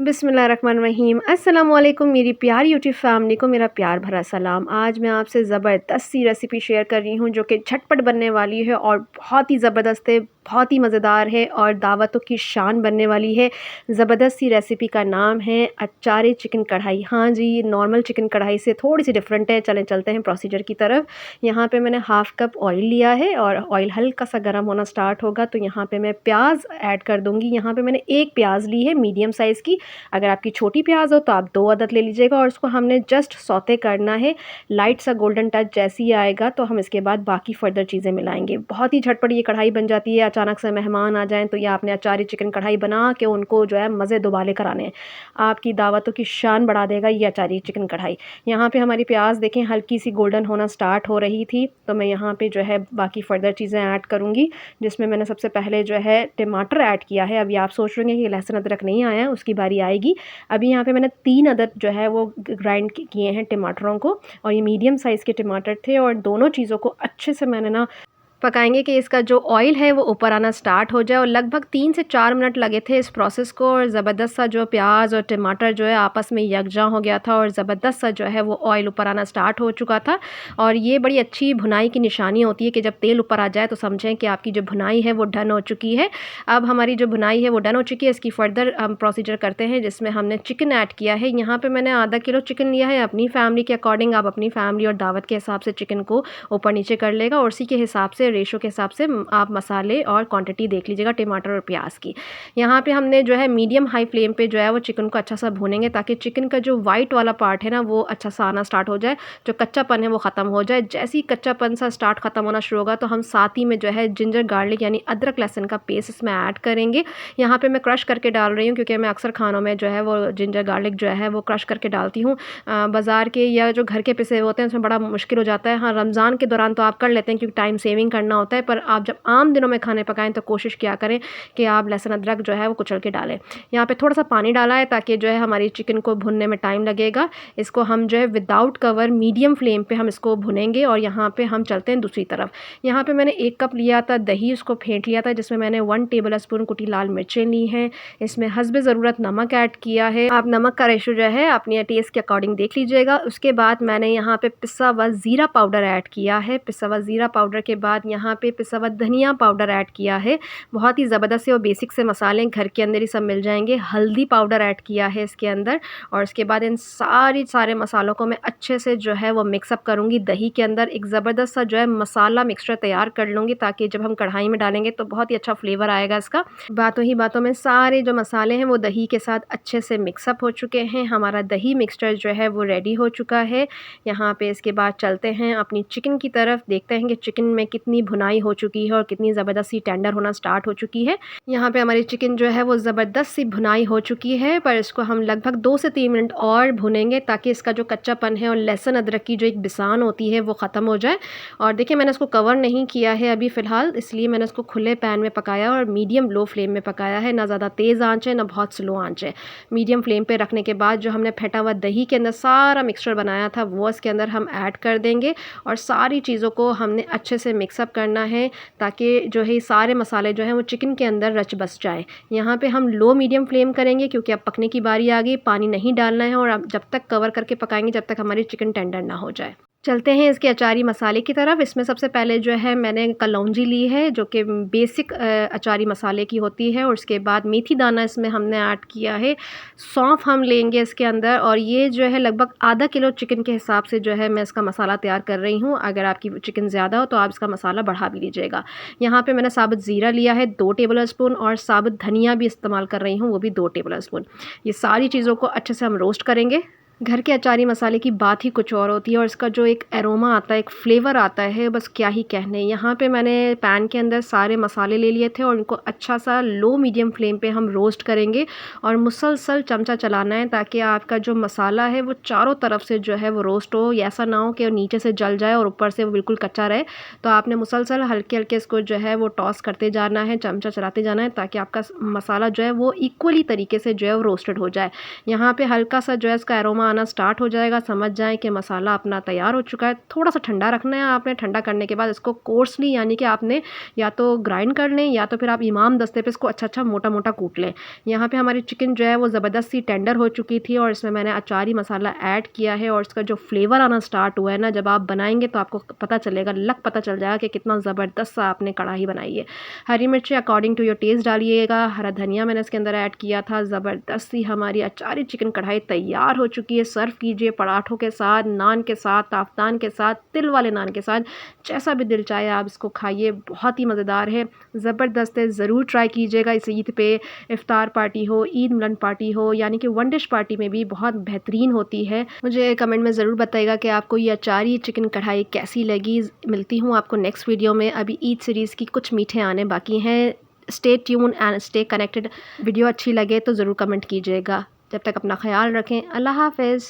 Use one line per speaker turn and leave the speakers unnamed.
बिस्मिल्लाहिर्रहमानिर्रहीम। अस्सलामुअलैकुम मेरी प्यारी यूट्यूब फैमिली को मेरा प्यार भरा सलाम। आज मैं आपसे ज़बरदस्त सी रेसिपी शेयर कर रही हूँ जो कि झटपट बनने वाली है और बहुत ही ज़बरदस्त है, बहुत ही मज़ेदार है और दावतों की शान बनने वाली है। ज़बरदस्त सी रेसिपी का नाम है अचारी चिकन कढ़ाई। हाँ जी, ये नॉर्मल चिकन कढ़ाई से थोड़ी सी डिफरेंट है। चलें चलते हैं प्रोसीजर की तरफ। यहाँ पे मैंने हाफ़ कप ऑयल लिया है और ऑयल हल्का सा गर्म होना स्टार्ट होगा तो यहाँ पे मैं प्याज ऐड कर दूँगी। यहाँ पे मैंने एक प्याज ली है मीडियम साइज़ की। अगर आपकी छोटी प्याज हो तो आप 2 अदद ले लीजिएगा और उसको हमने जस्ट सौते करना है। लाइट सा गोल्डन टच जैसे ही आएगा तो हम इसके बाद बाकी फ़र्दर चीज़ें मिलाएँगे। बहुत ही झटपट ये कढ़ाई बन जाती है। अचानक से मेहमान आ जाएँ तो या आपने अचारी चिकन कढ़ाई बना के उनको जो है मज़े दुबाले कराने हैं। आपकी दावतों की शान बढ़ा देगा ये अचारी चिकन कढ़ाई। यहाँ पे हमारी प्याज देखें हल्की सी गोल्डन होना स्टार्ट हो रही थी तो मैं यहाँ पे जो है बाकी फ़र्दर चीज़ें ऐड करूँगी, जिसमें मैंने सबसे पहले जो है टमाटर ऐड किया है। अभी आप सोच रहे होंगे कि लहसुन अदरक नहीं आया है, उसकी बारी आएगी। अभी यहाँ पे मैंने 3 अदद जो है वो ग्राइंड किए हैं टमाटरों को और ये मीडियम साइज़ के टमाटर थे और दोनों चीज़ों को अच्छे से मैंने ना पकाएंगे कि इसका जो ऑयल है वो ऊपर आना स्टार्ट हो जाए और लगभग 3 से 4 मिनट लगे थे इस प्रोसेस को और ज़बरदस्त सा जो प्याज और टमाटर जो है आपस में यकजा हो गया था और ज़बरदस्त सा जो है वो ऑयल ऊपर आना स्टार्ट हो चुका था। और ये बड़ी अच्छी भुनाई की निशानी होती है कि जब तेल ऊपर आ जाए तो समझें कि आपकी जो भुनाई है वो डन हो चुकी है। अब हमारी जो भुनाई है वो डन हो चुकी है। इसकी फ़र्दर हम प्रोसीजर करते हैं जिसमें हमने चिकन ऐड किया है। यहाँ पर मैंने आधा किलो चिकन लिया है। अपनी फैमिली के अकॉर्डिंग आप अपनी फैमिली और दावत के हिसाब से चिकन को ऊपर नीचे कर लेगा और उसी के हिसाब से रेशो के हिसाब से आप मसाले और क्वांटिटी देख लीजिएगा टमाटर और प्याज की। यहाँ पे हमने जो है मीडियम हाई फ्लेम पे जो है वो चिकन को अच्छा सा भूनेंगे ताकि चिकन का जो वाइट वाला पार्ट है ना वो अच्छा सा आना स्टार्ट हो जाए, जो कच्चापन है वो ख़त्म हो जाए। जैसे ही कच्चापन सा स्टार्ट ख़त्म होना शुरू होगा तो हम साथ ही में जो है जिंजर गार्लिक यानी अदरक लहसुन का पेस्ट इसमें ऐड करेंगे। यहाँ पे मैं क्रश करके डाल रही हूँ क्योंकि मैं अक्सर खानों में जो है वो जिंजर गार्लिक जो है वो क्रश करके डालती हूँ। बाज़ार के या जो घर के पिसे होते हैं उसमें बड़ा मुश्किल हो जाता है। हाँ, रमज़ान के दौरान तो आप कर लेते हैं क्योंकि टाइम सेविंग करना होता है, पर आप जब आम दिनों में खाने पकाएं तो कोशिश किया करें कि आप लहसुन अदरक जो है वो कुचल के डालें। यहाँ पे थोड़ा सा पानी डाला है ताकि जो है हमारी चिकन को भुनने में टाइम लगेगा। इसको हम जो है विदाउट कवर मीडियम फ्लेम पे हम इसको भुनेंगे और यहाँ पे हम चलते हैं दूसरी तरफ। यहाँ पे मैंने 1 कप लिया था दही, उसको फेंट लिया था जिसमें मैंने 1 टेबल स्पून कुटी लाल मिर्चें ली हैं। इसमें हस्बे ज़रूरत नमक ऐड किया है। आप नमक का रेशो जो है अपने टेस्ट के अकॉर्डिंग देख लीजिएगा। उसके बाद मैंने यहाँ पे पिसा हुआ ज़ीरा पाउडर ऐड किया है। पिसा हुआ ज़ीरा पाउडर के बाद यहाँ पे पिसा हुआ धनिया पाउडर ऐड किया है। बहुत ही ज़बरदस्त से और बेसिक से मसाले घर के अंदर ही सब मिल जाएंगे। हल्दी पाउडर ऐड किया है इसके अंदर और उसके बाद इन सारे मसालों को मैं अच्छे से जो है वो मिक्सअप करूँगी दही के अंदर। एक ज़बरदस्त सा जो है मसाला मिक्सचर तैयार कर लूँगी ताकि जब हम कढ़ाई में डालेंगे तो बहुत ही अच्छा फ्लेवर आएगा इसका। बातों ही बातों में सारे जो मसाले हैं वो दही के साथ अच्छे से मिक्सअप हो चुके हैं। हमारा दही मिक्सचर जो है वो रेडी हो चुका है। यहाँ पे इसके बाद चलते हैं अपनी चिकन की तरफ, देखते हैं कि चिकन में कितनी भुनाई हो चुकी है और कितनी ज़बरदस्त सी टेंडर होना स्टार्ट हो चुकी है। यहाँ पे हमारी चिकन जो है वो ज़बरदस्त सी भुनाई हो चुकी है, पर इसको हम लगभग 2 से 3 मिनट और भुनेंगे ताकि इसका जो कच्चापन है और लहसुन अदरक की जो एक बिसान होती है वो ख़त्म हो जाए। और देखिए मैंने इसको कवर नहीं किया है अभी फ़िलहाल, इसलिए मैंने इसको खुले पैन में पकाया और मीडियम लो फ्लेम में पकाया है। ना ज़्यादा तेज़ आँच है ना बहुत स्लो आँच है। मीडियम फ्लेम पे रखने के बाद जो हमने फेंटा हुआ दही के अंदर सारा मिक्सचर बनाया था वो इसके अंदर हम ऐड कर देंगे और सारी चीज़ों को हमने अच्छे से मिक्सअप करना है ताकि जो है सारे मसाले जो हैं वो चिकन के अंदर रच बस जाए। यहाँ पे हम लो मीडियम फ्लेम करेंगे क्योंकि अब पकने की बारी आ गई। पानी नहीं डालना है और अब जब तक कवर करके पकाएंगे जब तक हमारी चिकन टेंडर ना हो जाए। चलते हैं इसके अचारी मसाले की तरफ। इसमें सबसे पहले जो है मैंने कलौंजी ली है जो कि बेसिक अचारी मसाले की होती है और उसके बाद मेथी दाना इसमें हमने ऐड किया है। सौंफ हम लेंगे इसके अंदर और ये जो है लगभग आधा किलो चिकन के हिसाब से जो है मैं इसका मसाला तैयार कर रही हूँ। अगर आपकी चिकन ज़्यादा हो तो आप इसका मसाला बढ़ा भी लीजिएगा। यहाँ पे मैंने साबुत ज़ीरा लिया है 2 टेबल स्पून और साबुत धनिया भी इस्तेमाल कर रही हूँ वो भी 2 टेबल स्पून। ये सारी चीज़ों को अच्छे से हम रोस्ट करेंगे। घर के अचारी मसाले की बात ही कुछ और होती है और इसका जो एक एरोमा आता है, एक फ्लेवर आता है, बस क्या ही कहने। यहाँ पे मैंने पैन के अंदर सारे मसाले ले लिए थे और इनको अच्छा सा लो मीडियम फ्लेम पे हम रोस्ट करेंगे और मुसलसल चमचा चलाना है ताकि आपका जो मसाला है वो चारों तरफ से जो है वो रोस्ट हो। ऐसा ना हो कि नीचे से जल जाए और ऊपर से वो बिल्कुल कच्चा रहे। तो आपने मुसलसल हल्के हल्के इसको जो है वो टॉस करते जाना है, चमचा चलाते जाना है ताकि आपका मसाला जो है वो इक्वली तरीके से जो है वो रोस्टेड हो जाए। यहाँ पे हल्का सा जो है इसका एरोमा आना स्टार्ट हो जाएगा, समझ जाएँ कि मसाला अपना तैयार हो चुका है। थोड़ा सा ठंडा रखना है आपने, ठंडा करने के बाद इसको कोर्सली यानी कि आपने या तो ग्राइंड कर लें या तो फिर आप इमाम दस्ते पे इसको अच्छा मोटा-मोटा कूट लें। यहाँ पे हमारी चिकन जो है वो ज़बरदस्त सी टेंडर हो चुकी थी और इसमें मैंने अचारी मसाला ऐड किया है और इसका जो फ्लेवर आना स्टार्ट हुआ है ना, जब आप बनाएंगे तो आपको पता चलेगा, पता चल जाएगा कि कितना ज़बरदस्त सा आपने कढ़ाई बनाई है। हरी मिर्ची अकॉर्डिंग टू योर टेस्ट डालिएगा। हरा धनिया मैंने इसके अंदर ऐड किया था। ज़बरदस्त सी हमारी अचारी चिकन कढ़ाई तैयार हो चुकी है। सर्व कीजिए पराठों के साथ, नान के साथ, ताफ़तान के साथ, तिल वाले नान के साथ, जैसा भी दिल चाहे आप इसको खाइए। बहुत ही मज़ेदार है, ज़बरदस्त है। ज़रूर ट्राई कीजिएगा। इस ईद पे इफ्तार पार्टी हो, ईद मिलन पार्टी हो, यानी कि वन डिश पार्टी में भी बहुत बेहतरीन होती है। मुझे कमेंट में ज़रूर बताइएगा कि आपको ये अचारी चिकन कढ़ाई कैसी लगी। मिलती हूँ आपको नेक्स्ट वीडियो में। अभी ईद सीरीज़ की कुछ मीठे आने बाकी हैं। Stay tune and stay connected. Video अच्छी लगे तो ज़रूर कमेंट कीजिएगा। जब तक अपना ख्याल रखें। अल्लाह हाफ़िज़।